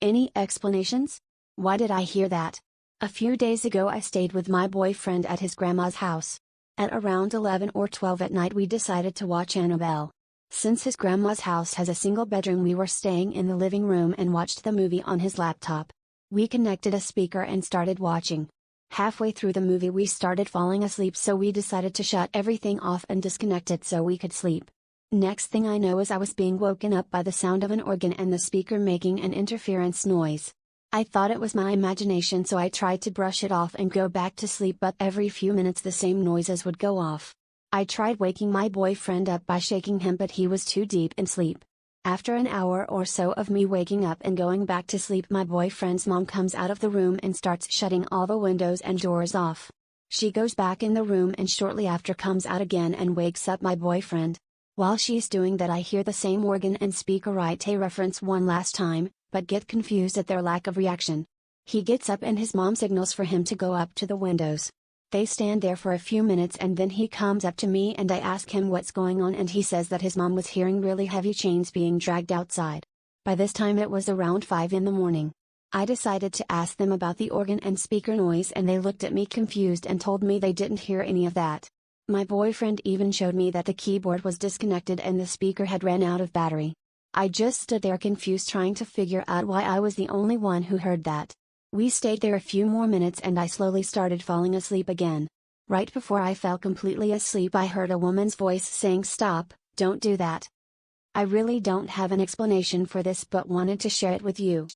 Any explanations? Why did I hear that? A few days ago I stayed with my boyfriend at his grandma's house. At around 11 or 12 at night we decided to watch Annabelle. Since his grandma's house has a single bedroom, we were staying in the living room and watched the movie on his laptop. We connected a speaker and started watching. Halfway through the movie we started falling asleep, so we decided to shut everything off and disconnect it so we could sleep. Next thing I know is I was being woken up by the sound of an organ and the speaker making an interference noise. I thought it was my imagination, so I tried to brush it off and go back to sleep, but every few minutes the same noises would go off. I tried waking my boyfriend up by shaking him, but he was too deep in sleep. After an hour or so of me waking up and going back to sleep, my boyfriend's mom comes out of the room and starts shutting all the windows and doors off. She goes back in the room and shortly after comes out again and wakes up my boyfriend. While she's doing that I hear the same organ and speaker right a reference one last time, but get confused at their lack of reaction. He gets up and his mom signals for him to go up to the windows. They stand there for a few minutes and then he comes up to me and I ask him what's going on, and he says that his mom was hearing really heavy chains being dragged outside. By this time it was around 5 in the morning. I decided to ask them about the organ and speaker noise and they looked at me confused and told me they didn't hear any of that. My boyfriend even showed me that the keyboard was disconnected and the speaker had ran out of battery. I just stood there confused trying to figure out why I was the only one who heard that. We stayed there a few more minutes and I slowly started falling asleep again. Right before I fell completely asleep I heard a woman's voice saying, "Stop, don't do that." I really don't have an explanation for this but wanted to share it with you.